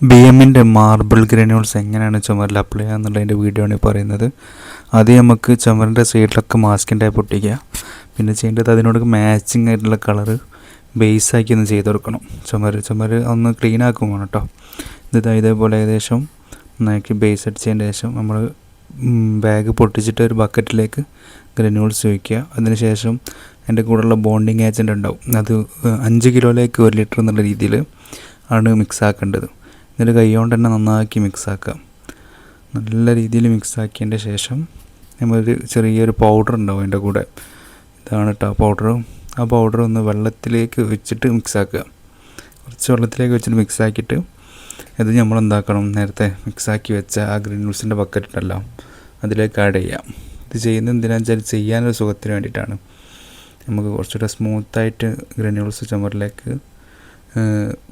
BMൻ്റെ marble granules എങ്ങനെയാണ് ചുമരിൽ apply ചെയ്യുക എന്നുള്ളതിൻ്റെ വീഡിയോ ആണ് ഈ പറയുന്നത്. ആദ്യം നമുക്ക് ചുമരിൻ്റെ സൈഡിലൊക്കെ മാസ്കിൻ ടൈപ്പ് ഒട്ടിക്കുക. പിന്നെ ചെയ്യേണ്ടത് അതിനോട് മാച്ചിങ് ആയിട്ടുള്ള കളറ് ബേസാക്കി ഒന്ന് ചെയ്ത് കൊടുക്കണം. ചുമര് ഒന്ന് ക്ലീൻ ആക്കും വേണം കേട്ടോ. ഇതേപോലെ ഏകദേശം നന്നാക്കി ബേസ് അടിച്ചതിന് ശേഷം നമ്മൾ ബാഗ് പൊട്ടിച്ചിട്ട് ഒരു ബക്കറ്റിലേക്ക് ഗ്രനൂൾസ് ഒഴിക്കുക. അതിനുശേഷം അതിൻ്റെ കൂടെയുള്ള ബോണ്ടിങ് ഏജൻറ്റ് ഉണ്ടാവും, അത് 5 കിലോയിലേക്ക് 1 ലിറ്റർ എന്നുള്ള രീതിയിൽ ആണ് മിക്സ് ആക്കേണ്ടത്. എന്നിട്ട് കൈ കൊണ്ട് തന്നെ നന്നാക്കി മിക്സാക്കുക. നല്ല രീതിയിൽ മിക്സാക്കിയതിൻ്റെ ശേഷം നമ്മളൊരു ചെറിയൊരു പൗഡർ ഉണ്ടാവും അതിൻ്റെ കൂടെ. ഇതാണ് കേട്ടോ പൗഡർ. ആ പൗഡർ ഒന്ന് വെള്ളത്തിലേക്ക് വെച്ചിട്ട് മിക്സാക്കുക. കുറച്ച് വെള്ളത്തിലേക്ക് വെച്ചിട്ട് മിക്സാക്കിയിട്ട് ഇത് നമ്മൾ എന്താക്കണം, നേരത്തെ മിക്സാക്കി വെച്ച ആ ഗ്രാനുൾസിൻ്റെ ബക്കറ്റ് ഉണ്ടല്ലോ അതിലേക്ക് ആഡ് ചെയ്യാം. ഇത് ചെയ്യുന്നത് എന്തിനാണെന്ന് വെച്ചാൽ ചെയ്യാനൊരു സുഖത്തിന് വേണ്ടിയിട്ടാണ്. നമുക്ക് കുറച്ചുകൂടെ സ്മൂത്തായിട്ട് ഗ്രാനുൾസ് ചുമരിലേക്ക്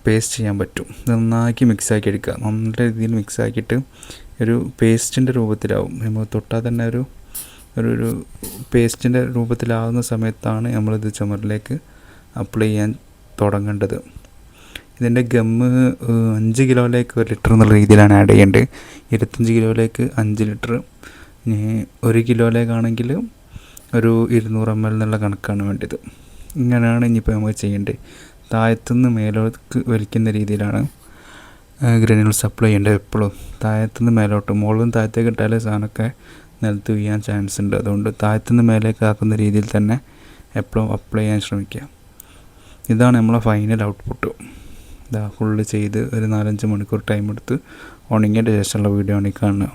പേസ്റ്റ് ചെയ്യാൻ പറ്റും. നന്നാക്കി മിക്സാക്കി എടുക്കുക. നല്ല രീതിയിൽ മിക്സാക്കിയിട്ട് ഒരു പേസ്റ്റിൻ്റെ രൂപത്തിലാവും. നമ്മൾ തൊട്ടാൽ തന്നെ ഒരു പേസ്റ്റിൻ്റെ രൂപത്തിലാവുന്ന സമയത്താണ് നമ്മളിത് ചുമരിലേക്ക് അപ്ലൈ ചെയ്യാൻ തുടങ്ങേണ്ടത്. ഇതിൻ്റെ ഗമ്മ് 5 കിലോയിലേക്ക് 1 ലിറ്റർ എന്നുള്ള രീതിയിലാണ് ആഡ് ചെയ്യേണ്ടത്. 25 കിലോയിലേക്ക് 5 ലിറ്റർ, 1 കിലോയിലേക്കാണെങ്കിൽ ഒരു 200 ml എന്നുള്ള കണക്കാണ് വേണ്ടത്. ഇങ്ങനെയാണ് ഇനിയിപ്പോൾ നമുക്ക് ചെയ്യേണ്ടത്. താഴത്തുനിന്ന് മേലോട്ട് വലിക്കുന്ന രീതിയിലാണ് ഗ്രാനുൾസ് അപ്ലൈ ചെയ്യേണ്ടത്. എപ്പോഴും താഴത്തുനിന്ന് മേലോട്ട്, മുകളിലും താഴത്തേക്ക് ഇട്ടാലേ സാധനമൊക്കെ നിലത്ത് വീഴാൻ ചാൻസ് ഉണ്ട്. അതുകൊണ്ട് താഴത്തുനിന്ന് മേലേക്ക് ആക്കുന്ന രീതിയിൽ തന്നെ എപ്പോഴും അപ്ലൈ ചെയ്യാൻ ശ്രമിക്കുക. ഇതാണ് നമ്മളെ ഫൈനൽ ഔട്ട്പുട്ട്. ഫുള്ള് ചെയ്ത് ഒരു 4-5 മണിക്കൂർ ടൈം എടുത്ത് ഉണങ്ങിയതിൻ്റെ ശേഷമുള്ള വീഡിയോ ആണ് ഈ കാണുന്നത്.